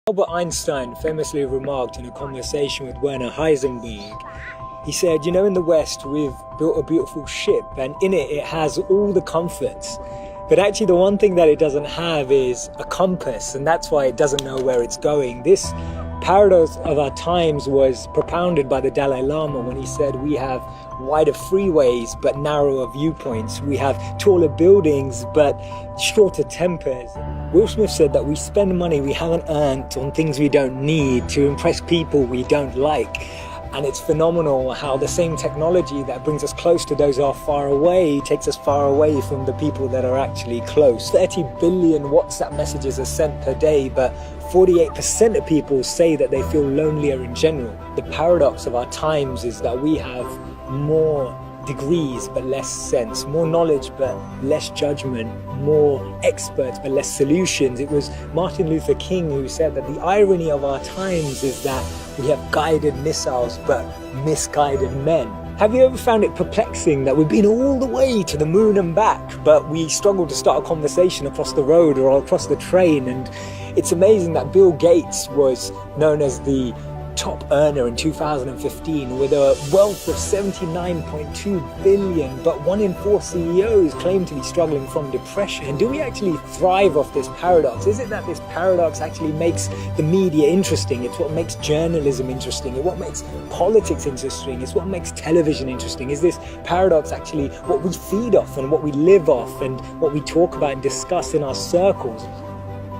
Albert Einstein famously remarked in a conversation with Werner Heisenberg, he said, in the West we've built a beautiful ship and in it has all the comforts. But actually the one thing that it doesn't have is a compass, and that's why it doesn't know where it's going. This paradox of our times was propounded by the Dalai Lama when he said we have wider freeways but narrower viewpoints. We have taller buildings but shorter tempers. Will Smith said that we spend money we haven't earned on things we don't need to impress people we don't like. And it's phenomenal how the same technology that brings us close to those who are far away takes us far away from the people that are actually close. 30 billion WhatsApp messages are sent per day, but 48% of people say that they feel lonelier in general. The paradox of our times is that we have more degrees but less sense, more knowledge but less judgment, more experts but less solutions. It was Martin Luther King who said that the irony of our times is that we have guided missiles but misguided men. Have you ever found it perplexing that we've been all the way to the moon and back, but we struggle to start a conversation across the road or across the train? And it's amazing that Bill Gates was known as the top earner in 2015 with a wealth of 79.2 billion, but 1 in 4 CEOs claim to be struggling from depression. And do we actually thrive off this paradox? Is it that this paradox actually makes the media interesting? It's what makes journalism interesting. It's what makes politics interesting. It's what makes television interesting. Is this paradox actually what we feed off and what we live off and what we talk about and discuss in our circles?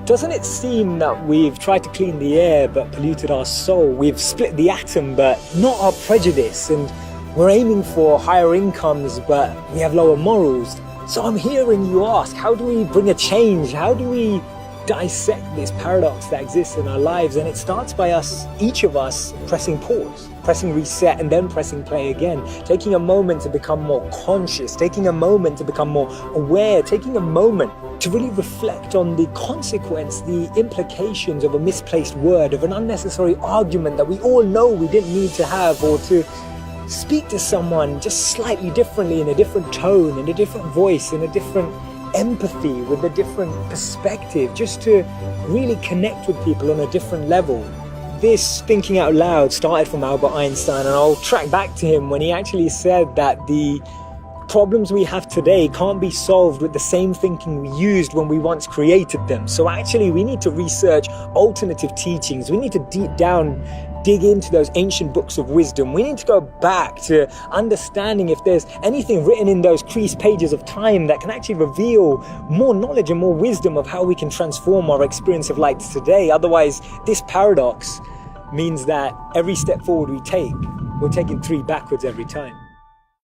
Doesn't it seem that we've tried to clean the air but polluted our soul? We've split the atom but not our prejudice, and we're aiming for higher incomes but we have lower morals. So I'm hearing you ask, how do we bring a change? How do we dissect this paradox that exists in our lives? And it starts by us, each of us, pressing pause, pressing reset, and then pressing play again, taking a moment to become more conscious, taking a moment to become more aware, taking a moment to really reflect on the consequence, the implications of a misplaced word, of an unnecessary argument that we all know we didn't need to have, or to speak to someone just slightly differently, in a different tone, in a different voice, in a different empathy, with a different perspective, just to really connect with people on a different level. This thinking out loud started from Albert Einstein, and I'll track back to him when he actually said that the problems we have today can't be solved with the same thinking we used when we once created them. So actually we need to research alternative teachings. We need to deep down dig into those ancient books of wisdom. We need to go back to understanding if there's anything written in those creased pages of time that can actually reveal more knowledge and more wisdom of how we can transform our experience of life today. Otherwise, this paradox means that every step forward we take, we're taking 3 backwards every time.